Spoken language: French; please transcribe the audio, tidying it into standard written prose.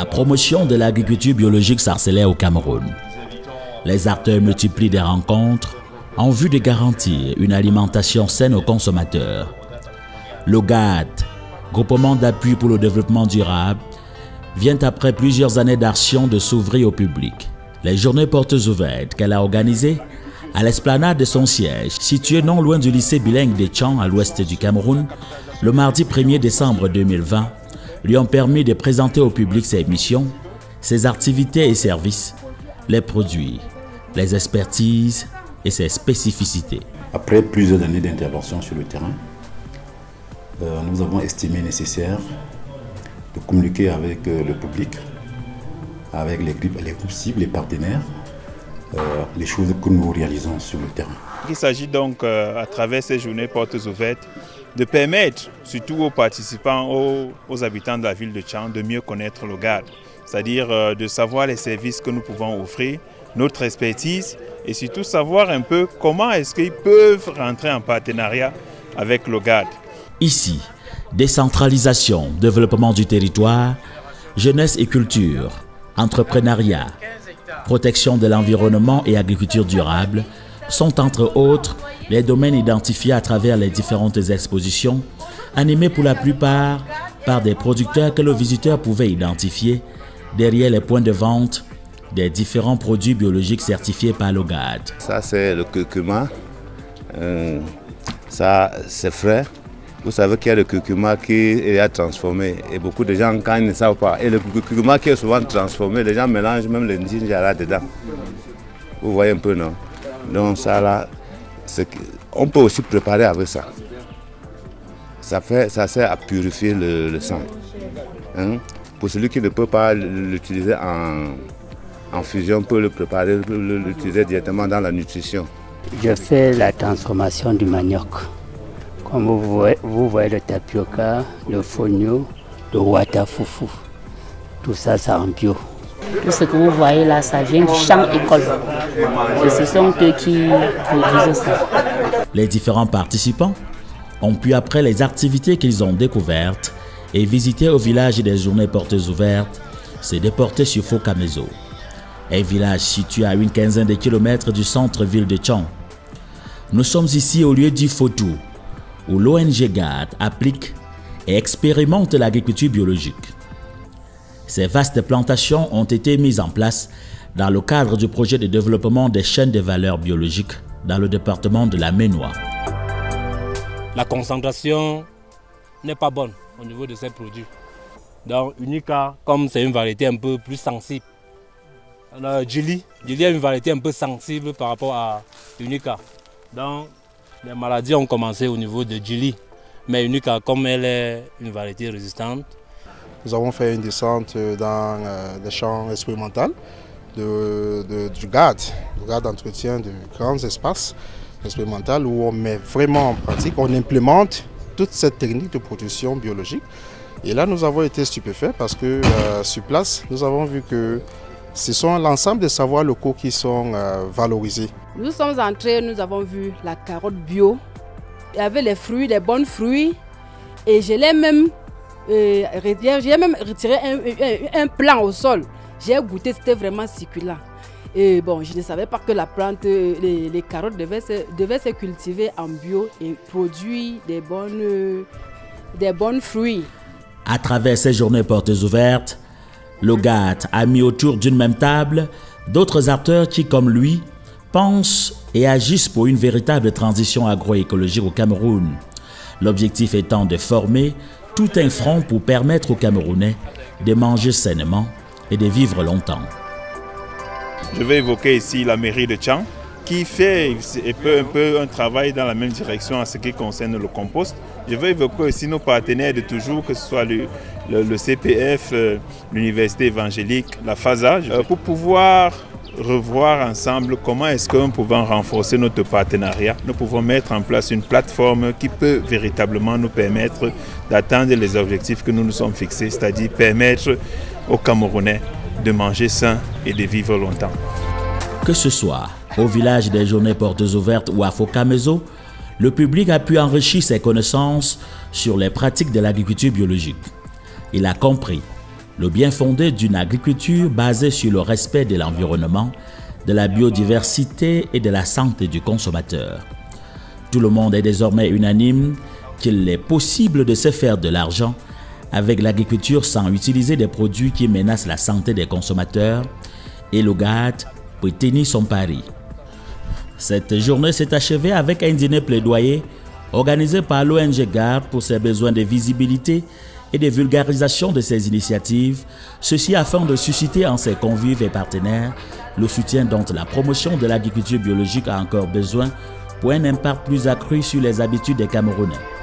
La promotion de l'agriculture biologique s'accélère au Cameroun. Les acteurs multiplient des rencontres en vue de garantir une alimentation saine aux consommateurs. L'OGAD, Groupement d'appui pour le développement durable, vient après plusieurs années d'action de s'ouvrir au public. Les journées portes ouvertes qu'elle a organisées à l'esplanade de son siège, située non loin du lycée bilingue de Tchang à l'ouest du Cameroun, le mardi 1er décembre 2020, lui ont permis de présenter au public ses missions, ses activités et services, les produits, les expertises et ses spécificités. Après plusieurs années d'intervention sur le terrain, nous avons estimé nécessaire de communiquer avec le public, avec les groupes cibles, les partenaires, les choses que nous réalisons sur le terrain. Il s'agit donc, à travers ces journées portes ouvertes, de permettre, surtout aux participants, aux habitants de la ville de Tchang, de mieux connaître l'OGAD, c'est-à-dire de savoir les services que nous pouvons offrir, notre expertise, et surtout savoir un peu comment est-ce qu'ils peuvent rentrer en partenariat avec l'OGAD. Ici, décentralisation, développement du territoire, jeunesse et culture, entrepreneuriat, protection de l'environnement et agriculture durable sont entre autres les domaines identifiés à travers les différentes expositions, animées pour la plupart par des producteurs que le visiteur pouvait identifier derrière les points de vente des différents produits biologiques certifiés par l'OGAD. Ça c'est le curcuma, ça c'est frais. Vous savez qu'il y a le curcuma qui est transformé et beaucoup de gens quand ils ne savent pas. Et le curcuma qui est souvent transformé, les gens mélangent même le ginger là-dedans. Vous voyez un peu, non? Donc ça là, on peut aussi préparer avec ça. Ça sert à purifier le sang. Hein? Pour celui qui ne peut pas l'utiliser en fusion, on peut le préparer, l'utiliser directement dans la nutrition. Je fais la transformation du manioc. Comme vous voyez le tapioca, le fonio, le watafoufou. Tout ça, c'est en bio. Tout ce que vous voyez là, ça vient du champ école. Et ce sont eux qui produisent ça. Les différents participants ont pu, après les activités qu'ils ont découvertes et visiter au village des journées portes ouvertes, se déporter sur Fokamezo, un village situé à une quinzaine de kilomètres du centre-ville de Tchang. Nous sommes ici au lieu dit Fotou, où l'ONG GAD applique et expérimente l'agriculture biologique. Ces vastes plantations ont été mises en place dans le cadre du projet de développement des chaînes de valeur biologiques dans le département de la Ménois. La concentration n'est pas bonne au niveau de ces produits. Donc Unica, comme c'est une variété un peu plus sensible, Djili a une variété un peu sensible par rapport à Unica. Donc les maladies ont commencé au niveau de Djili, mais Unica, comme elle est une variété résistante. Nous avons fait une descente dans les champs expérimentaux du GAD. Le GAD entretient de grands espaces expérimentaux où on met vraiment en pratique, on implémente toute cette technique de production biologique. Et là, nous avons été stupéfaits parce que sur place, nous avons vu que ce sont l'ensemble des savoirs locaux qui sont valorisés. Nous sommes entrés, nous avons vu la carotte bio. Il y avait les fruits, les bons fruits. Et je l'ai même, retiré un plant au sol. J'ai goûté, c'était vraiment succulent. Et bon, je ne savais pas que la plante, les carottes devaient se cultiver en bio et produire des bons fruits. À travers ces journées portes ouvertes, l'OGAD a mis autour d'une même table d'autres acteurs qui, comme lui, pensent et agissent pour une véritable transition agroécologique au Cameroun. L'objectif étant de former tout un front pour permettre aux Camerounais de manger sainement et de vivre longtemps. Je vais évoquer ici la mairie de Tchang qui fait un peu un travail dans la même direction en ce qui concerne le compost. Je vais évoquer aussi nos partenaires de toujours, que ce soit le CPF, l'Université évangélique, la FASA, pour pouvoir revoir ensemble comment est-ce que nous pouvons renforcer notre partenariat. Nous pouvons mettre en place une plateforme qui peut véritablement nous permettre d'atteindre les objectifs que nous nous sommes fixés, c'est-à-dire permettre aux Camerounais de manger sain et de vivre longtemps. Que ce soit au village des journées portes ouvertes ou à Fokamezo, le public a pu enrichir ses connaissances sur les pratiques de l'agriculture biologique. Il a compris le bien fondé d'une agriculture basée sur le respect de l'environnement, de la biodiversité et de la santé du consommateur. Tout le monde est désormais unanime qu'il est possible de se faire de l'argent avec l'agriculture sans utiliser des produits qui menacent la santé des consommateurs, et le GAD peut tenir son pari. Cette journée s'est achevée avec un dîner plaidoyer organisé par l'ONG GAD pour ses besoins de visibilité et de vulgarisation de ses initiatives, ceci afin de susciter en ses convives et partenaires le soutien dont la promotion de l'agriculture biologique a encore besoin pour un impact plus accru sur les habitudes des Camerounais.